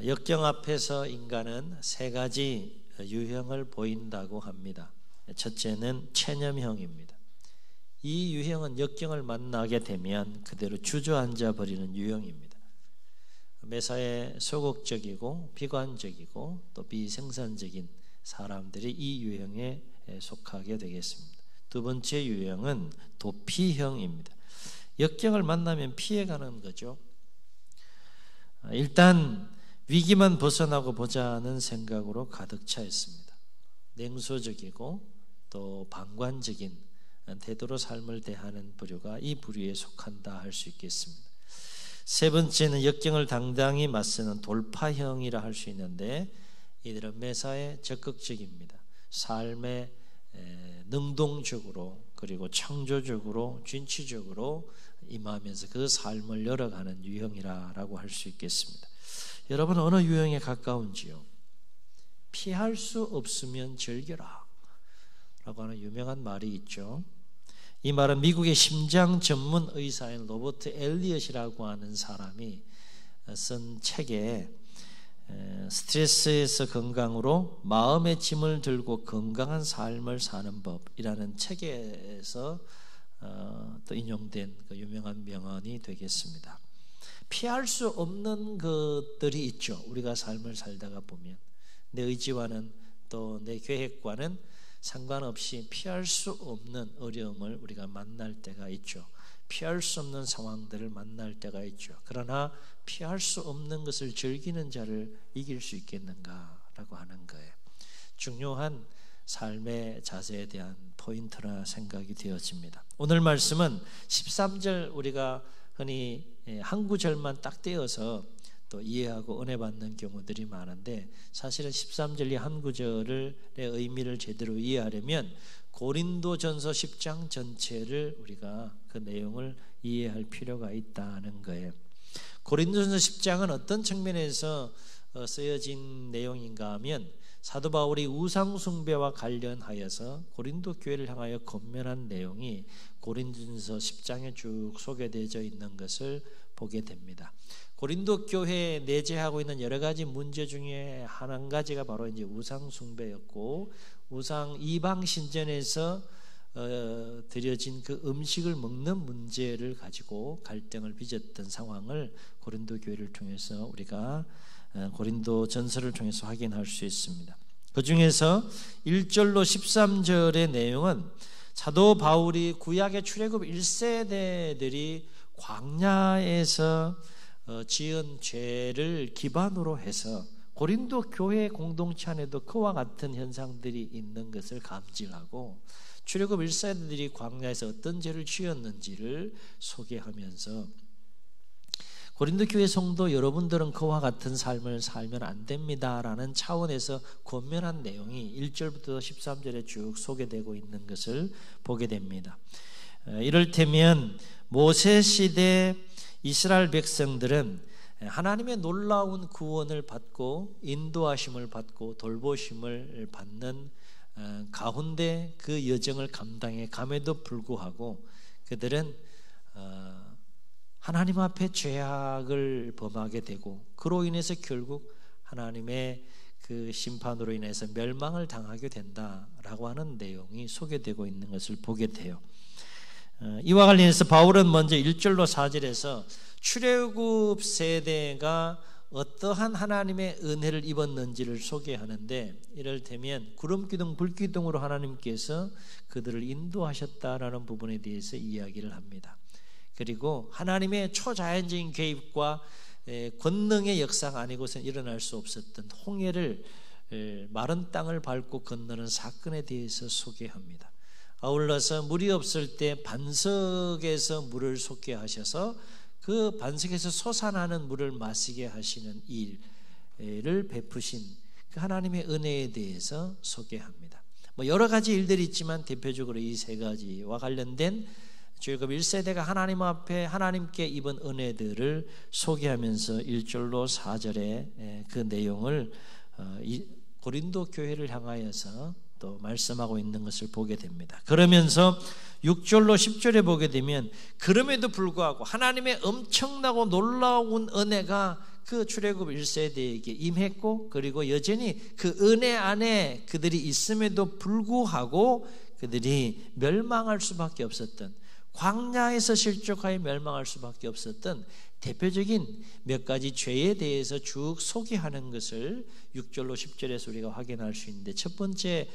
역경 앞에서 인간은 세 가지 유형을 보인다고 합니다. 첫째는 체념형입니다. 이 유형은 역경을 만나게 되면 그대로 주저앉아 버리는 유형입니다. 매사에 소극적이고 비관적이고 또 비생산적인 사람들이 이 유형에 속하게 되겠습니다. 두 번째 유형은 도피형입니다. 역경을 만나면 피해가는 거죠. 일단 위기만 벗어나고 보자는 생각으로 가득 차 있습니다. 냉소적이고 또 방관적인 태도로 삶을 대하는 부류가 이 부류에 속한다 할 수 있겠습니다. 세 번째는 역경을 당당히 맞서는 돌파형이라 할 수 있는데 이들은 매사에 적극적입니다. 삶에 능동적으로 그리고 창조적으로 진취적으로 임하면서 그 삶을 열어가는 유형이라고 할 수 있겠습니다. 여러분 어느 유형에 가까운지요? 피할 수 없으면 즐겨라 라고 하는 유명한 말이 있죠. 이 말은 미국의 심장 전문 의사인 로버트 엘리엇이라고 하는 사람이 쓴 책에 스트레스에서 건강으로 마음의 짐을 들고 건강한 삶을 사는 법이라는 책에서 또 인용된 그 유명한 명언이 되겠습니다. 피할 수 없는 것들이 있죠. 우리가 삶을 살다가 보면 내 의지와는 또 내 계획과는 상관없이 피할 수 없는 어려움을 우리가 만날 때가 있죠. 피할 수 없는 상황들을 만날 때가 있죠. 그러나 피할 수 없는 것을 즐기는 자를 이길 수 있겠는가라고 하는 거예요. 중요한 삶의 자세에 대한 포인트라 생각이 되어집니다. 오늘 말씀은 13절 우리가 흔히 한 구절만 딱 떼어서 또 이해하고 은혜 받는 경우들이 많은데 사실은 13절 이 한 구절의 의미를 제대로 이해하려면 고린도전서 10장 전체를 우리가 그 내용을 이해할 필요가 있다는 거예요. 고린도전서 10장은 어떤 측면에서 쓰여진 내용인가 하면 사도 바울이 우상 숭배와 관련하여서 고린도 교회를 향하여 권면한 내용이 고린도전서 10장에 쭉 소개되어 있는 것을 보게 됩니다. 고린도 교회에 내재하고 있는 여러 가지 문제 중에 한 가지가 바로 이제 우상 숭배였고 우상 이방 신전에서 드려진 그 음식을 먹는 문제를 가지고 갈등을 빚었던 상황을 고린도 교회를 통해서 우리가 고린도 전서를 통해서 확인할 수 있습니다. 그 중에서 1절로 13절의 내용은 사도 바울이 구약의 출애굽 1세대들이 광야에서 지은 죄를 기반으로 해서 고린도 교회 공동체 안에도 그와 같은 현상들이 있는 것을 감지하고 출애굽 1세대들이 광야에서 어떤 죄를 지었는지를 소개하면서 고린도 교회 성도 여러분들은 그와 같은 삶을 살면 안 됩니다라는 차원에서 권면한 내용이 1절부터 13절에 쭉 소개되고 있는 것을 보게 됩니다. 이를테면 모세 시대 이스라엘 백성들은 하나님의 놀라운 구원을 받고 인도하심을 받고 돌보심을 받는 가운데 그 여정을 감당해 감에도 불구하고 그들은 하나님 앞에 죄악을 범하게 되고 그로 인해서 결국 하나님의 그 심판으로 인해서 멸망을 당하게 된다라고 하는 내용이 소개되고 있는 것을 보게 돼요. 이와 관련해서 바울은 먼저 1절로 4절에서 출애굽 세대가 어떠한 하나님의 은혜를 입었는지를 소개하는데 이를테면 구름기둥 불기둥으로 하나님께서 그들을 인도하셨다라는 부분에 대해서 이야기를 합니다. 그리고 하나님의 초자연적인 개입과 권능의 역사가 아니고서는 일어날 수 없었던 홍해를 마른 땅을 밟고 건너는 사건에 대해서 소개합니다. 아울러서 물이 없을 때 반석에서 물을 솟게 하셔서 그 반석에서 솟아나는 물을 마시게 하시는 일을 베푸신 그 하나님의 은혜에 대해서 소개합니다. 여러 가지 일들이 있지만 대표적으로 이 세 가지와 관련된 출애굽 1세대가 하나님 앞에 하나님께 입은 은혜들을 소개하면서 1절로 4절의 그 내용을 고린도 교회를 향하여서 또 말씀하고 있는 것을 보게 됩니다. 그러면서 6절로 10절에 보게 되면 그럼에도 불구하고 하나님의 엄청나고 놀라운 은혜가 그 출애굽 1세대에게 임했고, 그리고 여전히 그 은혜 안에 그들이 있음에도 불구하고 그들이 멸망할 수밖에 없었던, 광야에서 실족하여 멸망할 수밖에 없었던 대표적인 몇 가지 죄에 대해서 쭉 소개하는 것을 6절로 10절에서 우리가 확인할 수 있는데, 첫 번째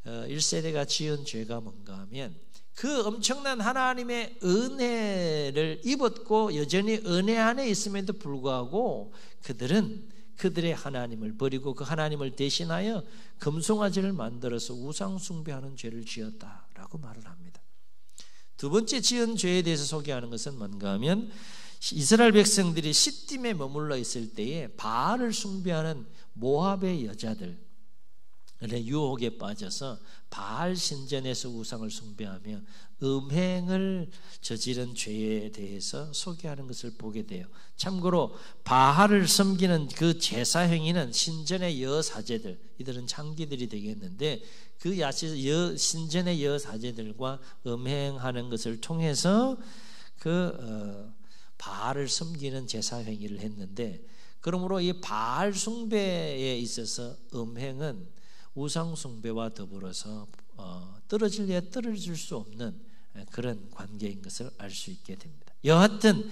1세대가 지은 죄가 뭔가 하면 그 엄청난 하나님의 은혜를 입었고 여전히 은혜 안에 있음에도 불구하고 그들은 그들의 하나님을 버리고 그 하나님을 대신하여 금송아지를 만들어서 우상 숭배하는 죄를 지었다라고 말을 합니다. 두 번째 지은 죄에 대해서 소개하는 것은 뭔가 하면 이스라엘 백성들이 시딤에 머물러 있을 때에 바알을 숭배하는 모압의 여자들의 유혹에 빠져서 바알 신전에서 우상을 숭배하며 음행을 저지른 죄에 대해서 소개하는 것을 보게 돼요. 참고로 바알을 섬기는 그 제사 행위는 신전의 여사제들, 이들은 창기들이 되겠는데 그 신전의 여사제들과 음행하는 것을 통해서 바알을 섬기는 제사 행위를 했는데, 그러므로 이 바알 숭배에 있어서 음행은 우상 숭배와 더불어서 떨어질 수 없는 그런 관계인 것을 알 수 있게 됩니다. 여하튼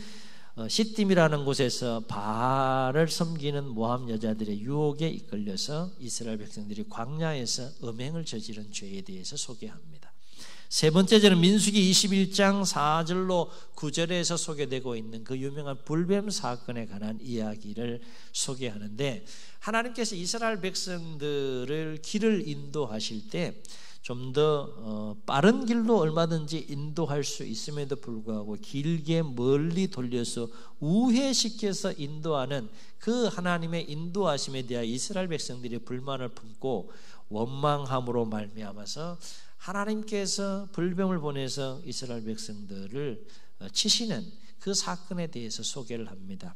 시딤이라는 곳에서 바알을 섬기는 모압 여자들의 유혹에 이끌려서 이스라엘 백성들이 광야에서 음행을 저지른 죄에 대해서 소개합니다. 세 번째 죄는 민수기 21장 4절로 9절에서 소개되고 있는 그 유명한 불뱀 사건에 관한 이야기를 소개하는데, 하나님께서 이스라엘 백성들을 길을 인도하실 때 좀 더 빠른 길로 얼마든지 인도할 수 있음에도 불구하고 길게 멀리 돌려서 우회시켜서 인도하는 그 하나님의 인도하심에 대하여 이스라엘 백성들이 불만을 품고 원망함으로 말미암아서 하나님께서 불뱀을 보내서 이스라엘 백성들을 치시는 그 사건에 대해서 소개를 합니다.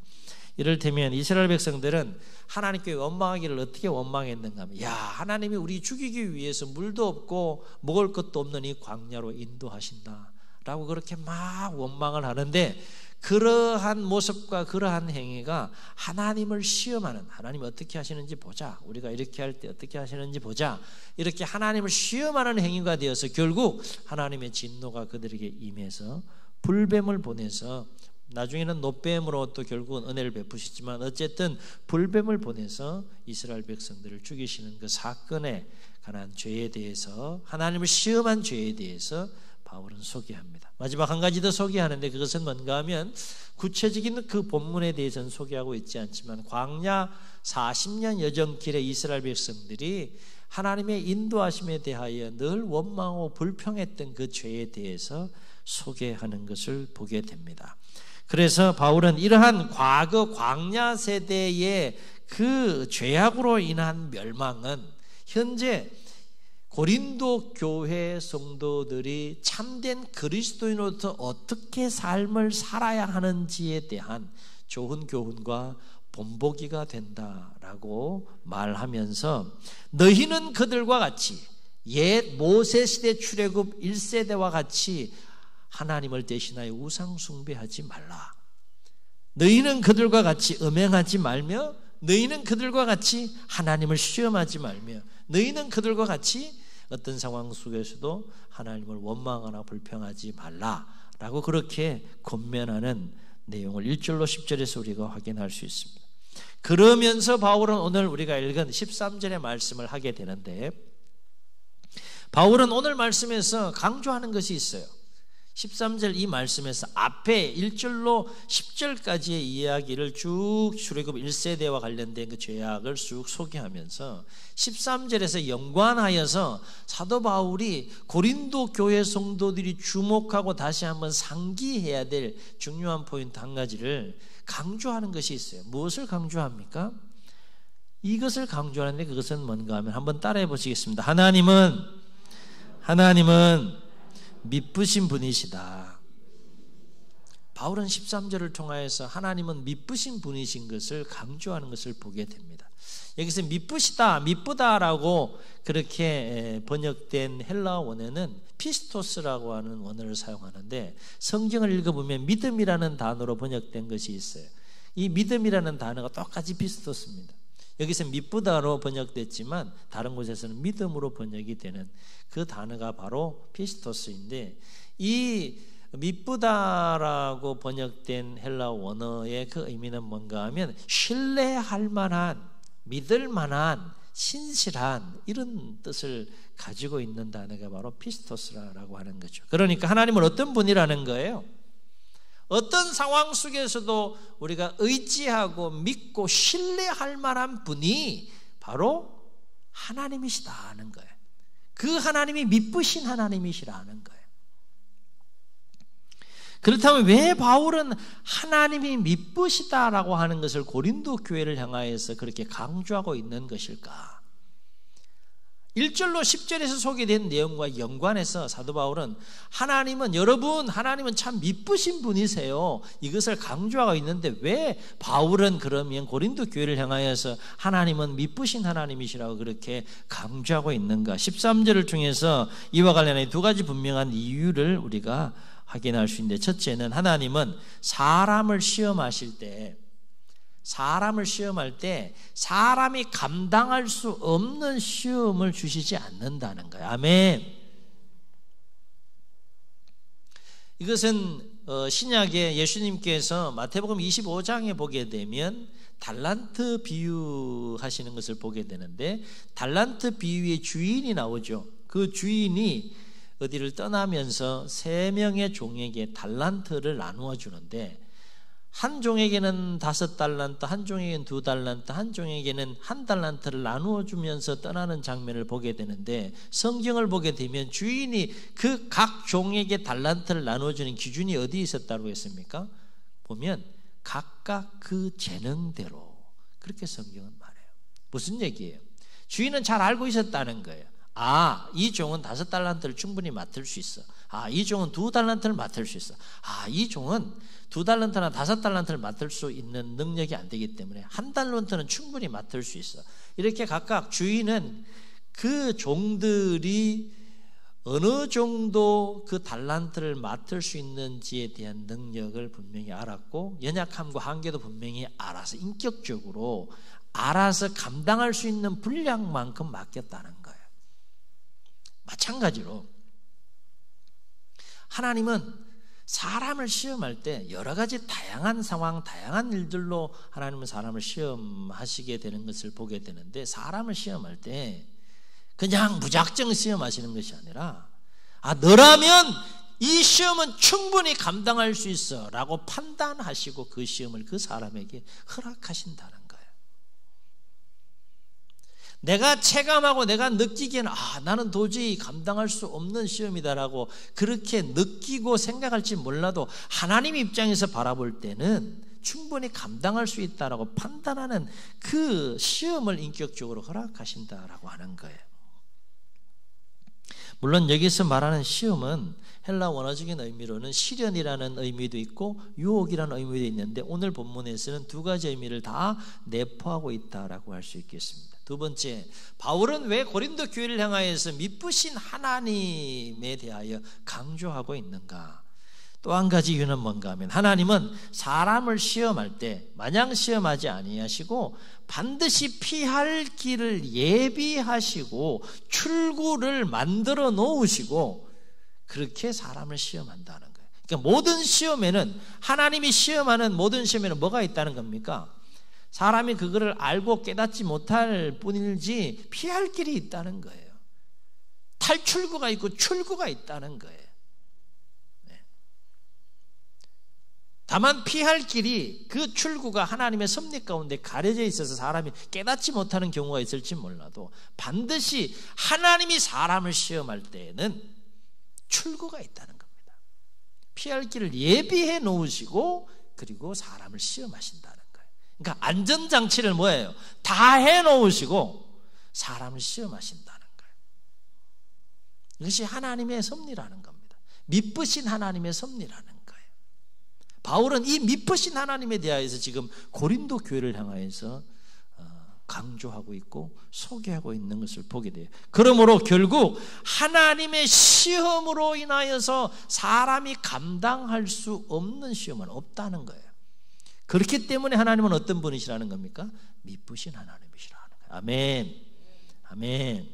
이를테면 이스라엘 백성들은 하나님께 원망하기를 어떻게 원망했는가 하면, 야, 하나님이 우리 죽이기 위해서 물도 없고 먹을 것도 없는 이 광야로 인도하신다 라고 그렇게 막 원망을 하는데, 그러한 모습과 그러한 행위가 하나님을 시험하는, 하나님 어떻게 하시는지 보자, 우리가 이렇게 할 때 어떻게 하시는지 보자, 이렇게 하나님을 시험하는 행위가 되어서 결국 하나님의 진노가 그들에게 임해서 불뱀을 보내서, 나중에는 노뱀으로 또 결국은 은혜를 베푸시지만 어쨌든 불뱀을 보내서 이스라엘 백성들을 죽이시는 그 사건에 관한 죄에 대해서, 하나님을 시험한 죄에 대해서 바울은 소개합니다. 마지막 한 가지 더 소개하는데, 그것은 뭔가 하면 구체적인 그 본문에 대해서는 소개하고 있지 않지만 광야 40년 여정길에 이스라엘 백성들이 하나님의 인도하심에 대하여 늘 원망하고 불평했던 그 죄에 대해서 소개하는 것을 보게 됩니다. 그래서 바울은 이러한 과거 광야 세대의 그 죄악으로 인한 멸망은 현재 고린도 교회 성도들이 참된 그리스도인으로서 어떻게 삶을 살아야 하는지에 대한 좋은 교훈과 본보기가 된다라고 말하면서, 너희는 그들과 같이 옛 모세 시대 출애굽 1세대와 같이 하나님을 대신하여 우상 숭배하지 말라. 너희는 그들과 같이 음행하지 말며, 너희는 그들과 같이 하나님을 시험하지 말며, 너희는 그들과 같이 어떤 상황 속에서도 하나님을 원망하나 불평하지 말라라고 그렇게 권면하는 내용을 1절로 10절에서 우리가 확인할 수 있습니다. 그러면서 바울은 오늘 우리가 읽은 13절의 말씀을 하게 되는데, 바울은 오늘 말씀에서 강조하는 것이 있어요. 13절 이 말씀에서 앞에 1절로 10절까지의 이야기를 쭉 출애굽 1세대와 관련된 그 죄악을 쭉 소개하면서 13절에서 연관하여서 사도 바울이 고린도 교회 성도들이 주목하고 다시 한번 상기해야 될 중요한 포인트 한 가지를 강조하는 것이 있어요. 무엇을 강조합니까? 이것을 강조하는데, 그것은 뭔가 하면 한번 따라해 보시겠습니다. 하나님은 미쁘신 분이시다. 바울은 13절을 통하여서 하나님은 미쁘신 분이신 것을 강조하는 것을 보게 됩니다. 여기서 미쁘시다, 미쁘다라고 그렇게 번역된 헬라어 원어는 피스토스라고 하는 원어를 사용하는데, 성경을 읽어보면 믿음이라는 단어로 번역된 것이 있어요. 이 믿음이라는 단어가 똑같이 피스토스입니다. 여기서 미쁘다로 번역됐지만 다른 곳에서는 믿음으로 번역이 되는 그 단어가 바로 피스토스인데, 이 미쁘다라고 번역된 헬라 원어의 그 의미는 뭔가 하면 신뢰할 만한, 믿을 만한, 신실한, 이런 뜻을 가지고 있는 단어가 바로 피스토스라고 하는 거죠. 그러니까 하나님은 어떤 분이라는 거예요? 어떤 상황 속에서도 우리가 의지하고 믿고 신뢰할 만한 분이 바로 하나님이시다는 거예요. 그 하나님이 미쁘신 하나님이시라는 거예요. 그렇다면 왜 바울은 하나님이 미쁘시다라고 하는 것을 고린도 교회를 향하여서 그렇게 강조하고 있는 것일까? 1절로 10절에서 소개된 내용과 연관해서 사도 바울은 하나님은 참 미쁘신 분이세요, 이것을 강조하고 있는데, 왜 바울은 그러면 고린도 교회를 향하여서 하나님은 미쁘신 하나님이시라고 그렇게 강조하고 있는가? 13절을 통해서 이와 관련해 두 가지 분명한 이유를 우리가 확인할 수 있는데, 첫째는 하나님은 사람을 시험할 때 사람이 감당할 수 없는 시험을 주시지 않는다는 거예요. 아멘. 이것은 신약에 예수님께서 마태복음 25장에 보게 되면 달란트 비유하시는 것을 보게 되는데, 달란트 비유의 주인이 나오죠. 그 주인이 어디를 떠나면서 3명의 종에게 달란트를 나누어 주는데, 한 종에게는 5달란트, 한 종에게는 2달란트, 한 종에게는 1달란트를 나누어 주면서 떠나는 장면을 보게 되는데, 성경을 보게 되면 주인이 그 각 종에게 달란트를 나누어 주는 기준이 어디에 있었다고 했습니까? 보면 각각 그 재능대로, 그렇게 성경은 말해요. 무슨 얘기예요? 주인은 잘 알고 있었다는 거예요. 이 종은 5달란트를 충분히 맡을 수 있어. 이 종은 2달란트를 맡을 수 있어. 이 종은 2달란트나 5달란트를 맡을 수 있는 능력이 안 되기 때문에 1달란트는 충분히 맡을 수 있어. 이렇게 각각 주인은 그 종들이 어느 정도 그 달란트를 맡을 수 있는지에 대한 능력을 분명히 알았고, 연약함과 한계도 분명히 알아서 인격적으로 알아서 감당할 수 있는 분량만큼 맡겼다는 거예요. 마찬가지로 하나님은 사람을 시험할 때 여러 가지 다양한 상황, 다양한 일들로 하나님은 사람을 시험하시게 되는 것을 보게 되는데, 사람을 시험할 때 그냥 무작정 시험하시는 것이 아니라, 너라면 이 시험은 충분히 감당할 수 있어 라고 판단하시고 그 시험을 그 사람에게 허락하신다는 거예요. 내가 체감하고 내가 느끼기에는 나는 도저히 감당할 수 없는 시험이다라고 그렇게 느끼고 생각할지 몰라도, 하나님 입장에서 바라볼 때는 충분히 감당할 수 있다라고 판단하는 그 시험을 인격적으로 허락하신다라고 하는 거예요. 물론 여기서 말하는 시험은 헬라 원어적인 의미로는 시련이라는 의미도 있고 유혹이라는 의미도 있는데, 오늘 본문에서는 두 가지 의미를 다 내포하고 있다라고 할 수 있겠습니다. 두 번째, 바울은 왜 고린도 교회를 향하여서 미쁘신 하나님에 대하여 강조하고 있는가? 또 한 가지 이유는 뭔가 하면, 하나님은 사람을 시험할 때 마냥 시험하지 아니하시고 반드시 피할 길을 예비하시고 출구를 만들어 놓으시고 그렇게 사람을 시험한다는 거예요. 그러니까 모든 시험에는, 하나님이 시험하는 모든 시험에는 뭐가 있다는 겁니까? 사람이 그거를 알고 깨닫지 못할 뿐이지 피할 길이 있다는 거예요. 탈출구가 있고 출구가 있다는 거예요. 다만 피할 길이, 그 출구가 하나님의 섭리 가운데 가려져 있어서 사람이 깨닫지 못하는 경우가 있을지 몰라도, 반드시 하나님이 사람을 시험할 때에는 출구가 있다는 겁니다. 피할 길을 예비해 놓으시고 그리고 사람을 시험하신다는 거예요. 그러니까 안전장치를 뭐예요? 다 해놓으시고 사람을 시험하신다는 거예요. 이것이 하나님의 섭리라는 겁니다. 미쁘신 하나님의 섭리라는 거예요. 바울은 이 미쁘신 하나님에 대하여서 지금 고린도 교회를 향하여서 강조하고 있고 소개하고 있는 것을 보게 돼요. 그러므로 결국 하나님의 시험으로 인하여서 사람이 감당할 수 없는 시험은 없다는 거예요. 그렇기 때문에 하나님은 어떤 분이시라는 겁니까? 미쁘신 하나님이시라는 거예요. 아멘. 아멘.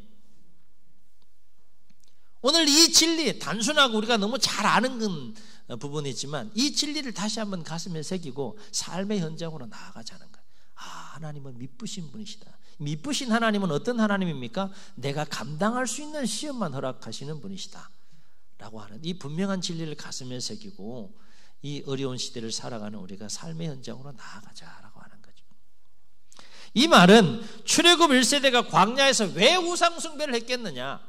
오늘 이 진리, 단순하고 우리가 너무 잘 아는 부분이지만 이 진리를 다시 한번 가슴에 새기고 삶의 현장으로 나아가자는 거예요. 하나님은 미쁘신 분이시다. 미쁘신 하나님은 어떤 하나님입니까? 내가 감당할 수 있는 시험만 허락하시는 분이시다 라고 하는 이 분명한 진리를 가슴에 새기고 이 어려운 시대를 살아가는 우리가 삶의 현장으로 나아가자라고 하는 거죠. 이 말은 출애굽 1세대가 광야에서 왜 우상 숭배를 했겠느냐?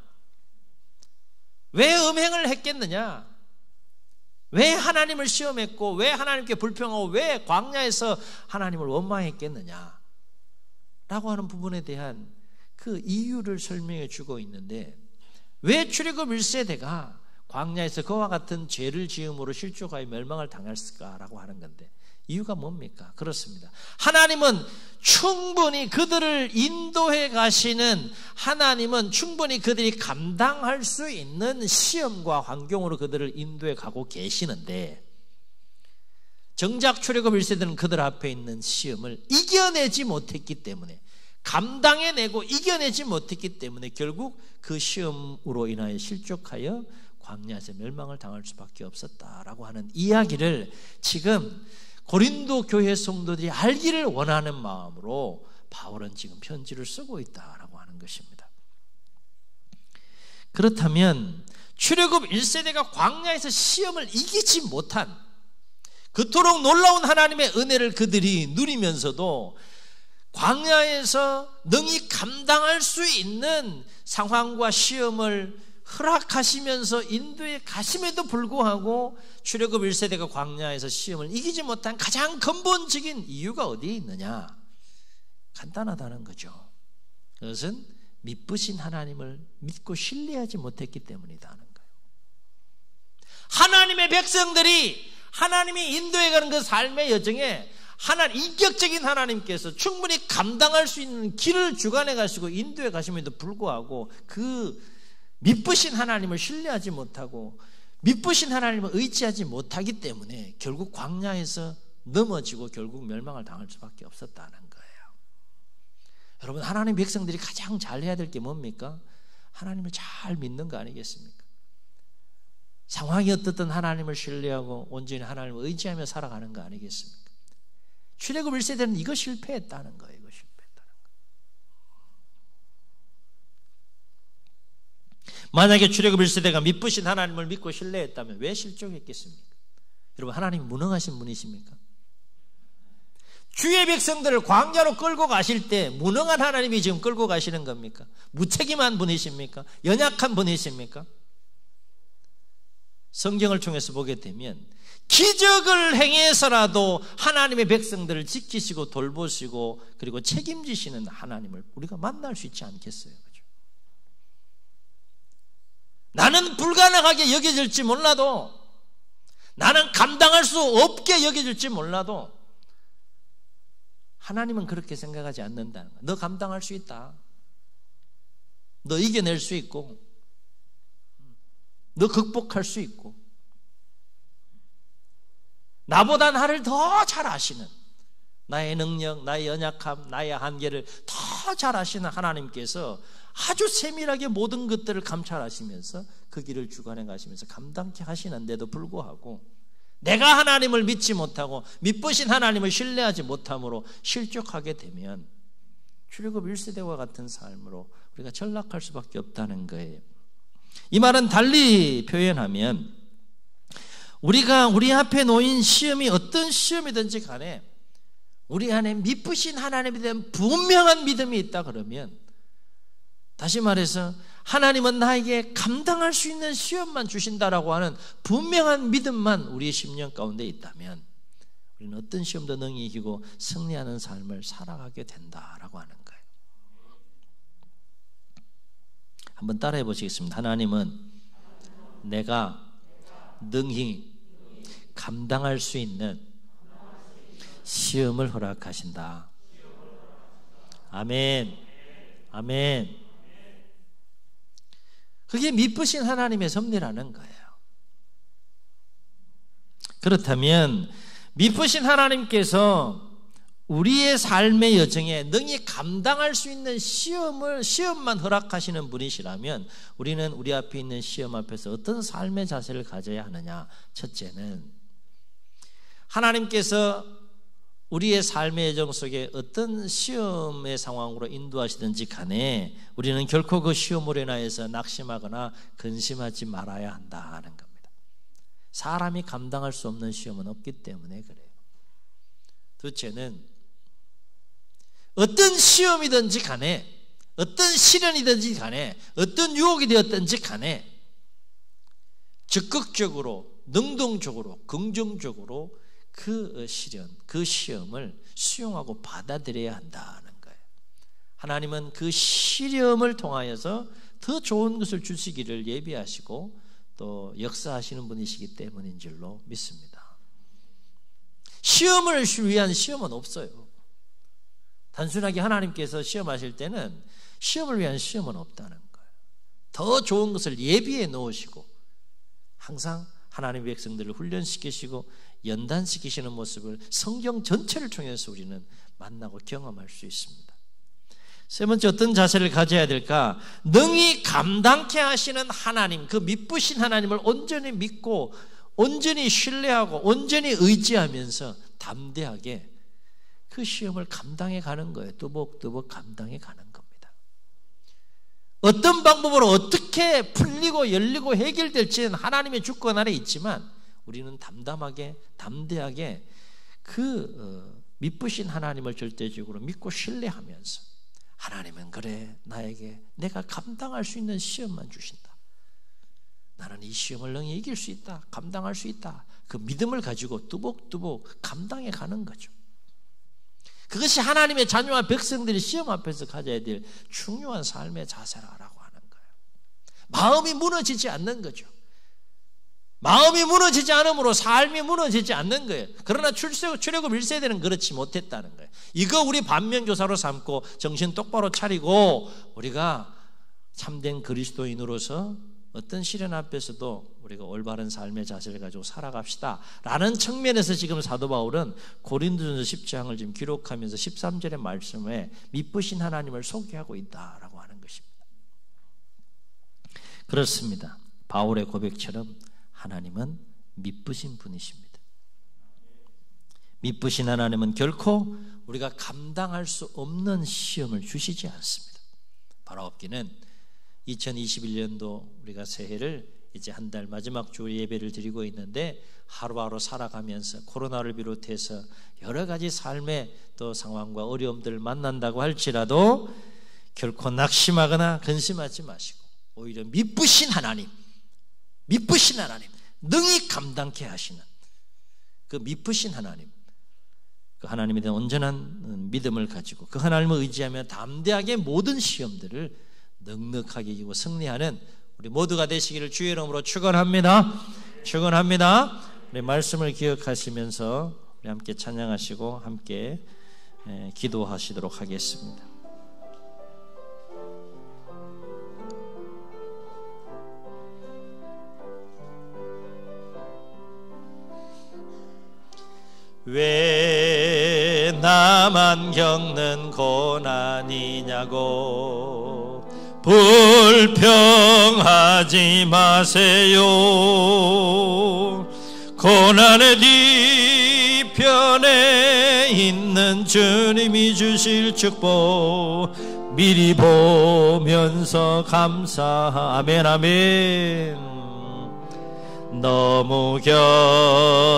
왜 음행을 했겠느냐? 왜 하나님을 시험했고 왜 하나님께 불평하고 왜 광야에서 하나님을 원망했겠느냐? 라고 하는 부분에 대한 그 이유를 설명해 주고 있는데, 왜 출애굽 1세대가 광야에서 그와 같은 죄를 지음으로 실족하여 멸망을 당했을까라고 하는 건데, 이유가 뭡니까? 그렇습니다. 하나님은 충분히 그들을 인도해 가시는, 하나님은 충분히 그들이 감당할 수 있는 시험과 환경으로 그들을 인도해 가고 계시는데, 정작 출애굽 1세대는 그들 앞에 있는 시험을 이겨내지 못했기 때문에, 감당해내고 이겨내지 못했기 때문에 결국 그 시험으로 인하여 실족하여 광야에서 멸망을 당할 수밖에 없었다라고 하는 이야기를 지금 고린도 교회 성도들이 알기를 원하는 마음으로 바울은 지금 편지를 쓰고 있다라고 하는 것입니다. 그렇다면 출애굽 1세대가 광야에서 시험을 이기지 못한, 그토록 놀라운 하나님의 은혜를 그들이 누리면서도 광야에서 능히 감당할 수 있는 상황과 시험을 허락하시면서 인도에 가심에도 불구하고 출애굽 1세대가 광야에서 시험을 이기지 못한 가장 근본적인 이유가 어디에 있느냐? 간단하다는 거죠. 그것은 미쁘신 하나님을 믿고 신뢰하지 못했기 때문이라는 거예요. 하나님의 백성들이 하나님이 인도해 가는 그 삶의 여정에 인격적인 하나님께서 충분히 감당할 수 있는 길을 주관해 가시고 인도해 가심에도 불구하고 그 미쁘신 하나님을 신뢰하지 못하고 미쁘신 하나님을 의지하지 못하기 때문에 결국 광야에서 넘어지고 결국 멸망을 당할 수밖에 없었다는 거예요. 여러분, 하나님 백성들이 가장 잘해야 될 게 뭡니까? 하나님을 잘 믿는 거 아니겠습니까? 상황이 어떻든 하나님을 신뢰하고 온전히 하나님을 의지하며 살아가는 거 아니겠습니까? 출애굽 1세대는 이거 실패했다는 거예요. 이거 실패했다는 거예요. 만약에 출애굽 1세대가 미쁘신 하나님을 믿고 신뢰했다면 왜 실족했겠습니까? 여러분, 하나님이 무능하신 분이십니까? 주의 백성들을 광야로 끌고 가실 때 무능한 하나님이 지금 끌고 가시는 겁니까? 무책임한 분이십니까? 연약한 분이십니까? 성경을 통해서 보게 되면 기적을 행해서라도 하나님의 백성들을 지키시고 돌보시고 그리고 책임지시는 하나님을 우리가 만날 수 있지 않겠어요? 그렇죠? 나는 불가능하게 여겨질지 몰라도, 나는 감당할 수 없게 여겨질지 몰라도 하나님은 그렇게 생각하지 않는다는 거야. 너 감당할 수 있다. 너 이겨낼 수 있고 너 극복할 수 있고, 나보다 나를 더 잘 아시는, 나의 능력, 나의 연약함, 나의 한계를 더 잘 아시는 하나님께서 아주 세밀하게 모든 것들을 감찰하시면서 그 길을 주관해 가시면서 감당케 하시는데도 불구하고 내가 하나님을 믿지 못하고 미쁘신 하나님을 신뢰하지 못함으로 실족하게 되면 출애굽 1세대와 같은 삶으로 우리가 전락할 수밖에 없다는 거예요. 이 말은 달리 표현하면 우리가 우리 앞에 놓인 시험이 어떤 시험이든지 간에 우리 안에 미쁘신 하나님에 대한 분명한 믿음이 있다 그러면, 다시 말해서 하나님은 나에게 감당할 수 있는 시험만 주신다라고 하는 분명한 믿음만 우리의 심령 가운데 있다면 우리는 어떤 시험도 능히 이기고 승리하는 삶을 살아가게 된다라고 하는 거예요. 한번 따라해 보시겠습니다. 하나님은 내가 능히 감당할 수 있는 시험을 허락하신다. 아멘. 아멘. 그게 미쁘신 하나님의 섭리라는 거예요. 그렇다면 미쁘신 하나님께서 우리의 삶의 여정에 능히 감당할 수 있는 시험만 허락하시는 분이시라면 우리는 우리 앞에 있는 시험 앞에서 어떤 삶의 자세를 가져야 하느냐? 첫째는 하나님께서 우리의 삶의 여정 속에 어떤 시험의 상황으로 인도하시든지 간에 우리는 결코 그 시험으로 인하여서 낙심하거나 근심하지 말아야 한다는 겁니다. 사람이 감당할 수 없는 시험은 없기 때문에 그래요. 둘째는 어떤 시험이든지 간에, 어떤 시련이든지 간에, 어떤 유혹이 되었든지 간에 적극적으로, 능동적으로, 긍정적으로 그 시련, 그 시험을 수용하고 받아들여야 한다는 거예요. 하나님은 그 시험을 통하여서 더 좋은 것을 주시기를 예비하시고 또 역사하시는 분이시기 때문인 줄로 믿습니다. 시험을 위한 시험은 없어요. 단순하게 하나님께서 시험하실 때는 시험을 위한 시험은 없다는 거예요. 더 좋은 것을 예비해 놓으시고 항상 하나님의 백성들을 훈련시키시고 연단시키시는 모습을 성경 전체를 통해서 우리는 만나고 경험할 수 있습니다. 세 번째, 어떤 자세를 가져야 될까? 능히 감당케 하시는 하나님, 그 미쁘신 하나님을 온전히 믿고 온전히 신뢰하고 온전히 의지하면서 담대하게 그 시험을 감당해 가는 거예요. 뚜벅뚜벅 감당해 가는 겁니다. 어떤 방법으로 어떻게 풀리고 열리고 해결될지는 하나님의 주권 아래 있지만 우리는 담대하게 그 미쁘신 하나님을 절대적으로 믿고 신뢰하면서 하나님은 그래, 나에게 내가 감당할 수 있는 시험만 주신다. 나는 이 시험을 능히 이길 수 있다. 감당할 수 있다. 그 믿음을 가지고 뚜벅뚜벅 감당해 가는 거죠. 그것이 하나님의 자녀와 백성들이 시험 앞에서 가져야 될 중요한 삶의 자세라고 하는 거예요. 마음이 무너지지 않는 거죠. 마음이 무너지지 않으므로 삶이 무너지지 않는 거예요. 그러나 출애굽 1세대는 그렇지 못했다는 거예요. 이거 우리 반면교사로 삼고 정신 똑바로 차리고 우리가 참된 그리스도인으로서 어떤 시련 앞에서도 우리가 올바른 삶의 자세를 가지고 살아갑시다 라는 측면에서 지금 사도 바울은 고린도전서 10장을 지금 기록하면서 13절의 말씀에 미쁘신 하나님을 소개하고 있다라고 하는 것입니다. 그렇습니다. 바울의 고백처럼 하나님은 미쁘신 분이십니다. 미쁘신 하나님은 결코 우리가 감당할 수 없는 시험을 주시지 않습니다. 바로 없기는 2021년도 우리가 새해를 이제 한 달 마지막 주 예배를 드리고 있는데 하루하루 살아가면서 코로나를 비롯해서 여러 가지 삶의 또 상황과 어려움들을 만난다고 할지라도 결코 낙심하거나 근심하지 마시고 오히려 미쁘신 하나님, 능히 감당케 하시는 그 미쁘신 하나님, 그 하나님에 대한 온전한 믿음을 가지고 그 하나님을 의지하며 담대하게 모든 시험들을 넉넉하게 이기고 승리하는 우리 모두가 되시기를 주의 이름으로 축원합니다. 우리 말씀을 기억하시면서 우리 함께 찬양하시고 함께 기도하시도록 하겠습니다. 왜 나만 겪는 고난이냐고 불평하지 마세요. 고난의 뒤편에 있는 주님이 주실 축복 미리 보면서 아멘. 너무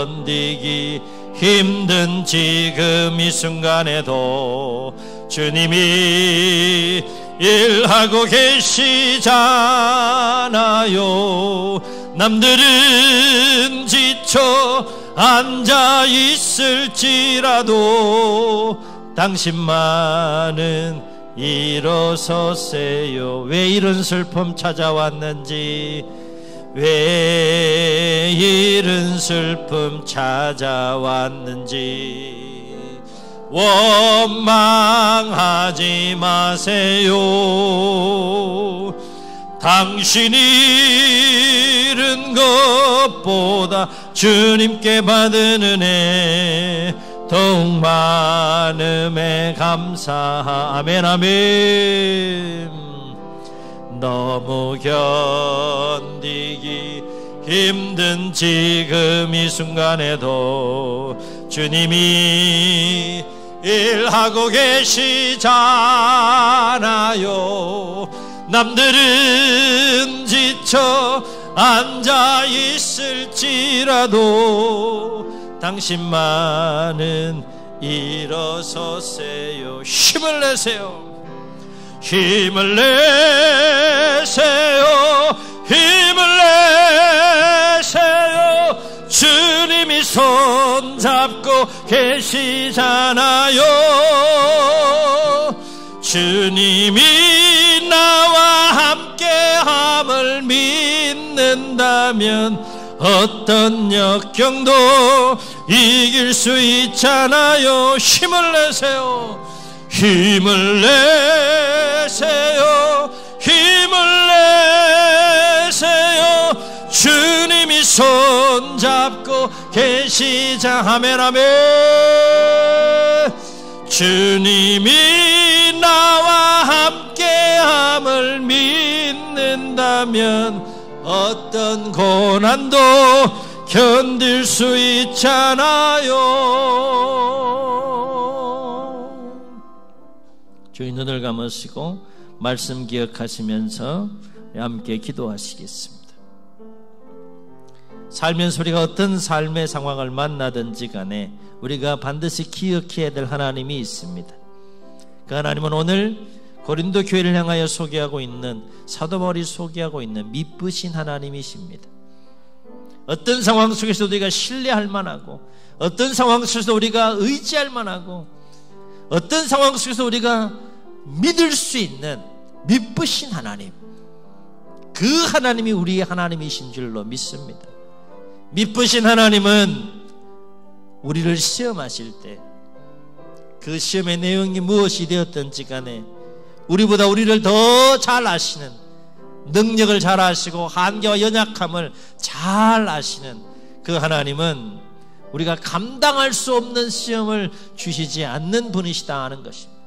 견디기 힘든 지금 이 순간에도 주님이 일하고 계시잖아요. 남들은 지쳐 앉아 있을지라도 당신만은 일어서세요. 왜 이런 슬픔 찾아왔는지, 왜 이런 슬픔 찾아왔는지 원망하지 마세요. 당신이 잃은 것보다 주님께 받은 은혜 더욱 많음에 감사. 아멘 아멘. 너무 견디기 힘든 지금 이 순간에도 주님이 일하고 계시잖아요. 남들은 지쳐 앉아 있을지라도 당신만은 일어서세요. 힘을 내세요. 힘을 내세요. 힘을 내세요. 주님이 손잡고 계시잖아요. 주님이 나와 함께함을 믿는다면 어떤 역경도 이길 수 있잖아요. 힘을 내세요. 힘을 내세요. 힘을 내세요. 주님이 손잡고 계시자. 아멘 아멘. 주님이 나와 함께함을 믿는다면 어떤 고난도 견딜 수 있잖아요. 주의 눈을 감으시고 말씀 기억하시면서 함께 기도하시겠습니다. 살면서 우리가 어떤 삶의 상황을 만나든지 간에 우리가 반드시 기억해야 될 하나님이 있습니다. 그 하나님은 오늘 고린도 교회를 향하여 소개하고 있는, 사도 바울이 소개하고 있는 미쁘신 하나님이십니다. 어떤 상황 속에서 우리가 신뢰할 만하고, 어떤 상황 속에서 우리가 의지할 만하고, 어떤 상황 속에서 우리가 믿을 수 있는 미쁘신 하나님, 그 하나님이 우리의 하나님이신 줄로 믿습니다. 미쁘신 하나님은 우리를 시험하실 때 그 시험의 내용이 무엇이 되었든지 간에 우리보다 우리를 더 잘 아시는, 능력을 잘 아시고 한계와 연약함을 잘 아시는 그 하나님은 우리가 감당할 수 없는 시험을 주시지 않는 분이시다 하는 것입니다.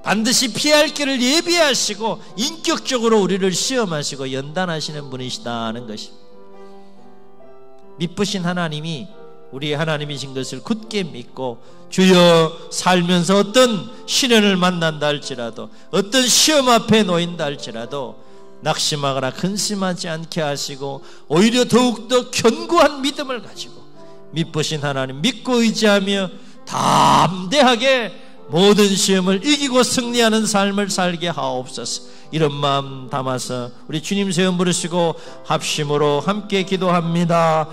반드시 피할 길을 예비하시고 인격적으로 우리를 시험하시고 연단하시는 분이시다 하는 것입니다. 미쁘신 하나님이 우리의 하나님이신 것을 굳게 믿고 주여 살면서 어떤 시련을 만난다 할지라도, 어떤 시험 앞에 놓인다 할지라도 낙심하거나 근심하지 않게 하시고 오히려 더욱더 견고한 믿음을 가지고 미쁘신 하나님 믿고 의지하며 담대하게 모든 시험을 이기고 승리하는 삶을 살게 하옵소서. 이런 마음 담아서 우리 주님 세움 부르시고 합심으로 함께 기도합니다.